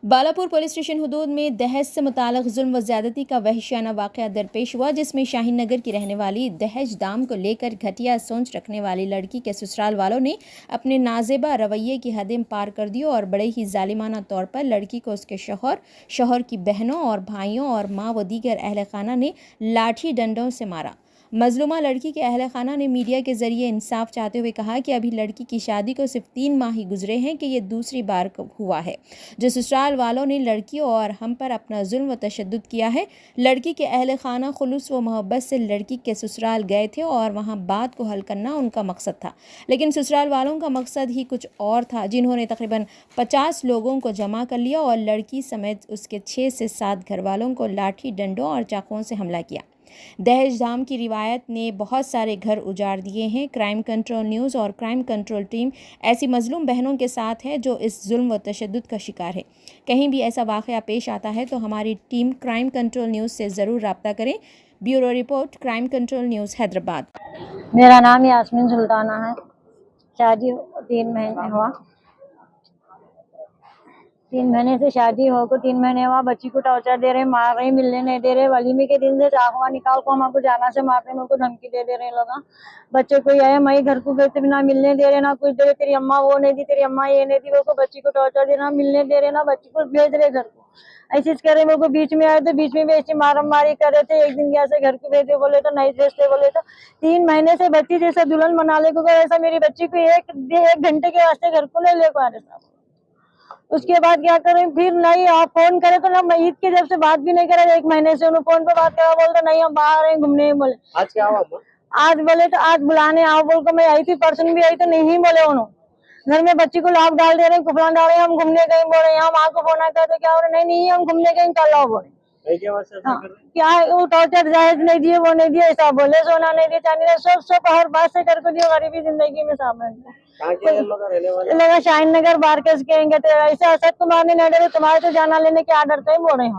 Balapur police station हुदूद में दहेज से मुताल्लिक़ जुल्म व ज़्यादती का वहशियाना वाक़या दरपेश हुआ, जिसमें शाहीन नगर की रहने वाली दहेज दाम को लेकर घटिया सोच रखने वाली लड़की के ससुराल वालों ने अपने नाज़ेबा रवैये की हदें पार कर दी और बड़े ही ज़ालिमाना तौर पर लड़की को उसके शौहर की बहनों और भाइयों और माँ व दीगर अहल खाना ने लाठी डंडों से मारा। मजलूमा लड़की के अहल खाना ने मीडिया के जरिए इंसाफ चाहते हुए कहा कि अभी लड़की की शादी को सिर्फ 3 माह ही गुजरे हैं कि ये दूसरी बार हुआ है जो ससुराल वालों ने लड़की और हम पर अपना जुल्म व तशद्दुद किया है। लड़की के अहल खाना खुलूस व मोहब्बत से लड़की के ससुराल गए थे और वहाँ बात को हल करना उनका मकसद था, लेकिन ससुराल वालों का मकसद ही कुछ और था, जिन्होंने तकरीबन 50 लोगों को जमा कर लिया और लड़की समेत उसके 6 से 7 घर वालों को लाठी डंडों और चाकुओं से हमला किया। दहेज दाम की रिवायत ने बहुत सारे घर उजाड़ दिए हैं। क्राइम कंट्रोल न्यूज़ और क्राइम कंट्रोल टीम ऐसी मजलूम बहनों के साथ है जो इस जुल्म व तशद्दुद का शिकार है। कहीं भी ऐसा वाक़या पेश आता है तो हमारी टीम क्राइम कंट्रोल न्यूज़ से ज़रूर रब्ता करें। Bureau report, crime control news, Hyderabad. मेरा नाम यास्मीन सुल्ताना है। शादी 3 महीने हुआ। 3 महीने से शादी हो को 3 महीने हुआ। बच्ची को टॉर्चर दे रहे, मार रहे, मिलने नहीं दे रहे। वलीमे के दिन से चाकुआ निकाल को हमको जाना से मार रहे, मेरे को धमकी दे रहे लोग। बच्चे को आया, मैं घर को गए बिना मिलने दे रहे, ना कुछ दे रहे। तेरी अम्मा वो नहीं दी, तेरी अम्मा ये नहीं दी। वो बच्ची को टॉर्चर दे रहा, मिलने दे रहे, ना बच्ची को भेज रहे घर को। ऐसे कर रहे। मेरे को बीच में आए तो बीच में भी ऐसी मारम मारी कर रहे थे। एक दिन यहाँ से घर को भेजे बोले तो नहीं भेजते बोले तो 3 महीने से बच्ची जैसा दुल्हन बना ले को ऐसा मेरी बच्ची को एक घंटे के वास्ते घर को नहीं ले को आ रहे साहब। उसके बाद क्या करें, फिर नहीं आप फोन करे तो ना, ईद के जब से बात भी नहीं करे, 1 महीने से उन्होंने फोन पे बात करा, बोलते नहीं हम बाहर हैं घूमने। बोले आज क्या हुआ? आज बोले तो आज बुलाने आओ बोल को मैं आई थी, पर्सन भी आई तो नहीं बोले उन्होंने। घर में बच्ची को लॉक डाल दे रहे, कुपड़ा डाल रहे, हम घूमने गए बोले, हम आपको फोन कर तो क्या हो रहा, नहीं हम घूमने गए कल आओ बोले। क्या वो टॉर्चर जायज नहीं दिए, वो नहीं दिए, ऐसा बोले, सोना नहीं दिए, चांदी नहीं, सब हर बात से करके दियो गरीबी जिंदगी में सामने लगा। शाहीन नगर बारकेस के ऐसे असद कुमार ने नहीं डरे, तुम्हारे तो जाना लेने के आर्डर थे बोल रहे हैं।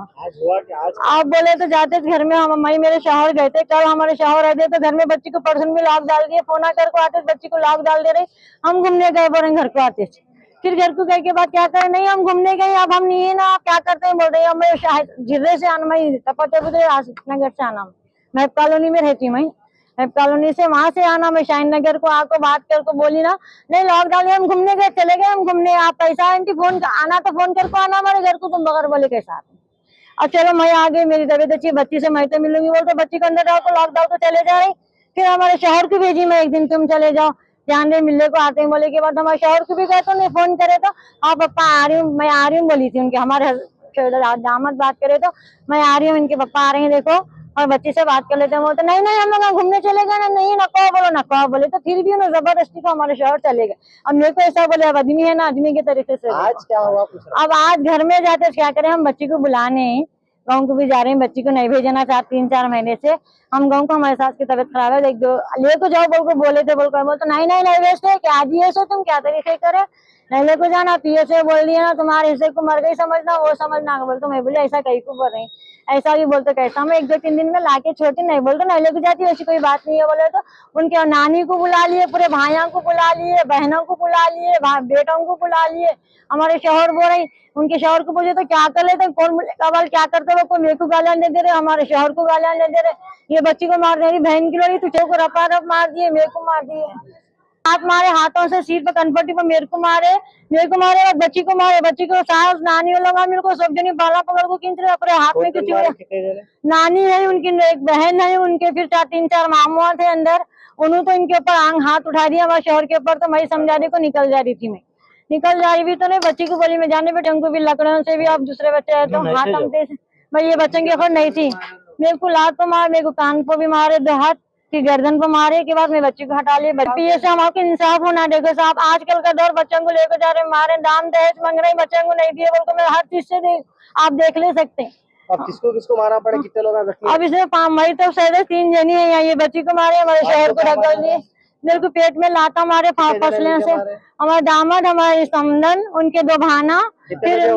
आप बोले तो जाते घर में हम मई मेरे शौहर गए थे, कल हमारे शौहर रहते तो घर में बच्ची को पर्सन भी लॉक डाल दिए, फोन कर को आते बच्ची को लॉक डाल दे रहे। हम घूमने गए बोल रहे घर को आते थे। फिर घर को गए के बाद क्या करें, नहीं हम घूमने गए, अब हम नहीं है ना, आप क्या करते हैं बोल रहे हैं। जिले से आना, मैं नगर से आना, मैं कॉलोनी में रहती हूँ, मैं कॉलोनी से वहां से आना, मैं शाहीन नगर को आको बात कर को बोली ना, नहीं लॉक डाल हम घूमने गए, चले गए हम घूमने। आप पैसा आंटी फोन आना तो फोन कर को आना हमारे घर को, तुम बगैर बोले के साथ। अब चलो मैं आ गई, मेरी तबीयत अच्छी, बच्ची से मैं तो मिलूंगी बोल तो बच्ची को अंदर डाल को लॉक डाल को चले जा रही। फिर हमारे शहर को भेजी मैं, एक दिन तुम चले जाओ ध्यान दे मिलने को आते हैं बोले के बाद हमारे शहर को भी गए तो नहीं फोन करे तो आप पप्पा आ रही हूँ, मैं आ रही हूँ बोली थी उनके, हमारे दामाद बात करे तो मैं आ रही हूँ, इनके पप्पा आ रहे हैं देखो, और बच्ची से बात कर लेते हैं। वो तो नहीं हम लोग घूमने चले गए ना, नहीं ना कहो बोले तो फिर भी उन्होंने जबरदस्ती को हमारे शहर चले गए। अब मेरे को ऐसा बोले, अब आदमी है ना, आदमी के तरीके से। आज क्या हुआ? अब आज घर में जाते क्या करें, हम बच्ची को बुलाने गाँव को भी जा रहे हैं, बच्ची को नहीं भेजना 3-4 महीने से। हम गाँव को, हमारे सास की तबीयत खराब है, एक दो ले को जाओ बोल को बोले थे, बोल तो नहीं भेजते, क्या दिए सो तुम क्या तरीके करे, नहीं ले को जाना, पिए से बोल दिया ना, तुम्हारे हिस्से को मर गई समझना, वो समझना बोल तो मैं बोले ऐसा कहीं को बोल रही, ऐसा भी बोलते कैसा, मैं 1-2-3 दिन में लाके छोटी नहीं बोलते नहीं लेके जाती, ऐसी कोई बात नहीं है बोले तो। उनके नानी को बुला लिए, पूरे भाइयों को बुला लिए, बहनों को बुला लिए, बेटों को बुला लिए। हमारे शौहर बोल रही, उनके शौहर को पूछे तो क्या कर लेते, कौन बोले क्या करते हो, कोई मेरे को गालियां नहीं दे रहे, हमारे शौहर को गालियां नहीं दे रहे। ये बच्ची को मार दे रही, बहन की लड़ी, तुझे को रपा रप मार दिए, मेरे को मार दिए, हाथ मारे, हाथों से सिर पे कन्फर्टी पर मेरे को मारे, बच्ची को मारे, बच्ची को सास नानी लगा, मेरे को सब जनी बाला पकड़ को खींच रहे अपने हाथ में कुछ। नानी है उनकी, एक बहन है उनके, फिर 3-4 मामुआ थे अंदर, उन्होंने तो इनके ऊपर हाथ उठा दिया हमारे शौहर के ऊपर। तो मैं समझाने को निकल जा रही थी, मैं निकल जा रही भी तो नहीं, बच्ची को बोली मैं जाने बेटे, उनको भी लकड़ों से भी, आप दूसरे बच्चे आए तो हाथ हमते मैं ये बच्चों की खबर नहीं थी। मेरे को लात को मार, मेरे को कान को भी मारे 2 हाथ, फिर गर्दन को मारे के बाद मैं बच्ची को हटा लिए। बच्ची से हमारे इंसाफ होना, देखो साहब आजकल का दौर, बच्चों को लेकर जा रहे मारे, दाम दहेज मांग रहे, बच्चों को नहीं दिए बोल को, मैं हर चीज से आप देख ले सकते हैं। अब किसको मारा पड़े, कितने लोग अब इसमें मई तो शायद 3 जनी है यहाँ, ये बच्ची को मारे, हमारे शहर को ढकल दिए, मेरे को पेट में लाता मारे फसले से, हमारे दामाद, हमारे समदन, उनके 2 भाना, फिर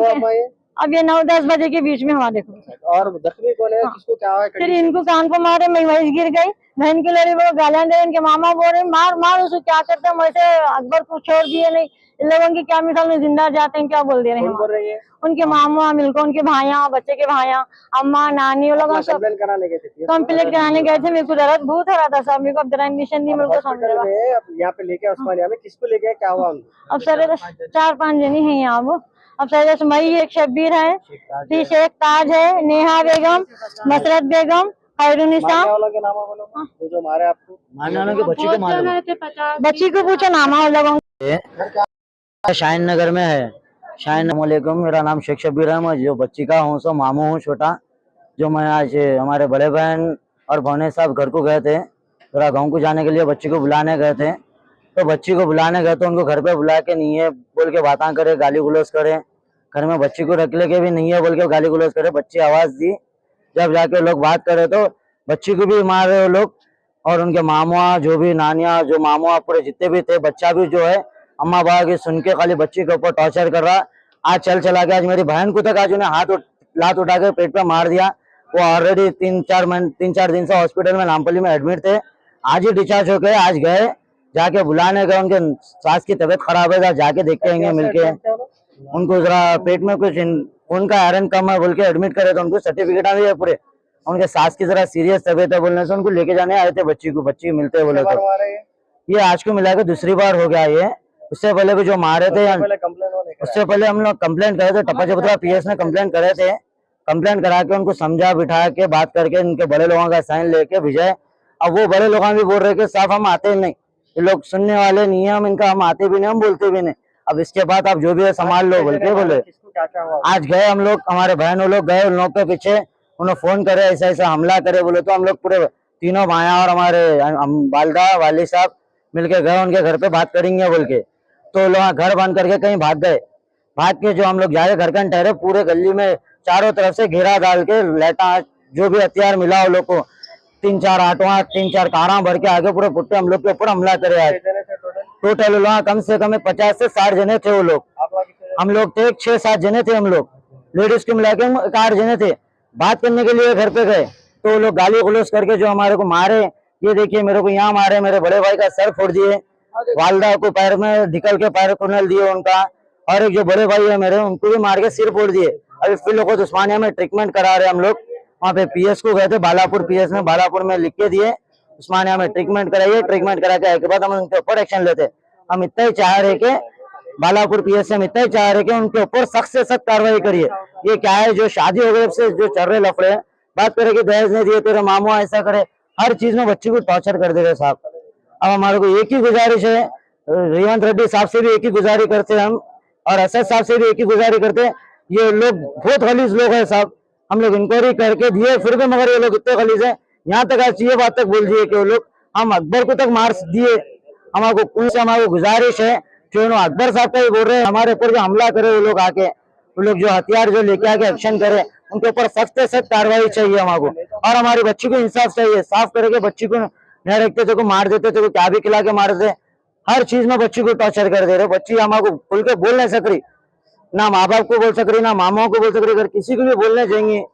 अब ये 9-10 बजे के बीच में हुआ देखो। और जख्मी कौन है, किसको क्या हुआ? फिर इनको कान को मारे, मैं वही गिर गई, बहन की लड़ी वो गालियां दे, इनके मामा बोल रहे मार उसको क्या करते, वैसे अकबर को छोड़ दिए नहीं, इन लोगों की क्या मिसाल में जिंदा जाते हैं, क्या बोल दे रहे हैं कौन बोल हम। रही है? उनके मामा मिलकर उनके भाइया, बच्चे के भाइया, अम्मा नानी, वो लोग सब कंप्लेन कराने गए थे कंप्लीट कराने गए थे। मेरे को दर्द बहुत हो रहा था साहब, मेरे को अब जरा इंजेक्शन नहीं, मेरे को समझ हॉस्पिटल रहा। में अब यहाँ पे लेके उस्मानिया में किसको लेके आए, क्या हुआ उनको? अब सर 4-5 जने हैं यहाँ। अब सर मई एक शब्बीर है, ती शेख ताज है, नेहा बेगम, मसरत बेगम, खैरुनिसा। मारने वालों के नाम बोलो, वो जो मारे आपको। मारने वालों की बच्ची को मालूम बच्ची को पूछो नाम है लोगों। है। शाहीन नगर में है। वालेकुम, मेरा नाम शेख शब्बीर है। मैं जो बच्ची का हूँ सो मामू हूँ छोटा। जो मैं आज हमारे बड़े बहन और भौने साहब घर को गए थे, थोड़ा गाँव को जाने के लिए बच्ची को बुलाने गए थे। तो बच्ची को बुलाने गए तो उनको घर पे बुला के नहीं है बोल के बातें करे, गाली गुलोज करे। घर में बच्ची को रख लेके भी नहीं है बोल के गाली गुलोज करे। बच्ची आवाज दी, जब जाके लोग बात करे तो बच्ची को भी मार रहे हो लोग। और उनके मामा जो भी नानिया, जो मामा पूरे जितने भी थे, बच्चा भी जो है अम्मा बाबा की सुन के खाली बच्ची के ऊपर टॉर्चर कर रहा। आज चला के आज मेरी बहन को तक आज उन्हें लात उठा के पेट पे मार दिया। वो ऑलरेडी 3-4 दिन से हॉस्पिटल में नामपल्ली में एडमिट थे। आज ही डिस्चार्ज हो गए। आज गए, जाके बुलाने गए, उनके सास की तबीयत खराब है, जाके देख के आएंगे मिलके। उनको जरा पेट में कुछ खून का आयरन कम है बोल के एडमिट करे, तो उनको सर्टिफिकेट आ है पूरे। उनके सास की जरा सीरियस तबीयत है बोलने से उनको लेके जाने आए थे बच्ची मिलते बोले तो। ये आज को मिला के दूसरी बार हो गया ये। उससे पहले भी जो मारे थे, उससे पहले हम लोग कंप्लेंट करे थे, टप्पा चबूतरा पीएस में कंप्लेंट करे थे। कंप्लेंट करा के उनको समझा बिठा के बात करके इनके बड़े लोगों का साइन लेके भेजे। अब वो बड़े लोग भी बोल रहे कि साफ हम आते ही नहीं, ये लोग सुनने वाले नहीं है, हम इनका हम आते भी नहीं, हम बोलते भी नहीं। अब इसके बाद आप जो भी है संभाल लो बोल के बोले। आज गए हम लोग, हमारे बहनों लोग गए उन लोग के पीछे, उन्होंने फोन करे ऐसा ऐसा हमला करे बोले, तो हम लोग पूरे तीनों भाया और हमारे वालदा वाली साहब मिलके गए उनके घर पे बात करेंगे बोल के। तो लोग घर बंद करके कहीं भाग गए। भाग के जो हम लोग जाए घर का ठहरे, पूरे गली में चारों तरफ से घेरा डाल के लेटा जो भी हथियार मिला वो लोग को 3-4 आटवा 3-4 कारा भर के आगे पूरे पुट्टे हम लोग के ऊपर हमला करे। आज टोटल लोग कम से कम 50 से 60 जने थे वो लोग। हम लोग थे 6-7 जने थे हम लोग, लेडीज को मिला के 8 जने थे। बात करने के लिए घर पे गए तो वो लोग गाली गलौज करके जो हमारे को मारे। ये देखिए मेरे को यहाँ मारे, मेरे बड़े भाई का सर फोड़ दिए, वालदा को पैर में ढिकल के पैर कुनल दिए उनका, और एक जो बड़े भाई है मेरे उनको भी मार के सिर फोड़ दिए। अभी फिर लोगों को उस्मानिया में ट्रीटमेंट करा रहे हम लोग। वहाँ पे पीएस को गए थे, बालापुर पीएस में, बालापुर में लिख के दिए उस्मानिया में ट्रीटमेंट कराइए। ट्रीटमेंट करा के बाद हम उनके ऊपर एक्शन लेते। हम इतना ही चाह रहे कि बालापुर पीएस से हम इतना ही चाह रहे कि उनके ऊपर सख्त से सख्त कार्रवाई करिए। ये क्या है, जो शादी वगैरह से जो चल रहे लफड़े, बात करे कि दहेज नहीं दिए, तेरे मामू ऐसा करे, हर चीज में बच्ची को टॉर्चर कर दे रहे साहब। अब हमारे को एक ही गुजारिश है, रेवंत रेड्डी साहब से भी एक ही गुजारिश करते हम, और असद साहब से भी एक ही गुजारिश करते। ये लोग बहुत खलीज लोग हैं साहब, हम लोग इंक्वायरी करके दिए फिर भी मगर ये लोग इतने खलीज है। यहाँ तक आज ये बात तक बोल दिए कि वो लोग हम अकबर को तक मार दिए। हमारे को हमारे गुजारिश है जो अकबर साहब का ही बोल रहे हैं, हमारे ऊपर जो हमला करे वो लोग आके, वो लोग जो हथियार जो लेके आके एक्शन करे, उनके ऊपर सख्त से सख्त कार्रवाई चाहिए हमारे को। और हमारी बच्ची को इंसाफ चाहिए, साफ करके बच्ची को नहीं रखते थे, को मार देते थे, क्या भी खिला के मार देते। हर चीज में बच्ची को टॉर्चर कर दे रहे। बच्ची हमारे को खुल के बोल नहीं सक रही, ना माँ बाप को बोल सक रही, ना मामाओं को बोल सक रही। अगर किसी को भी बोलने जाएंगे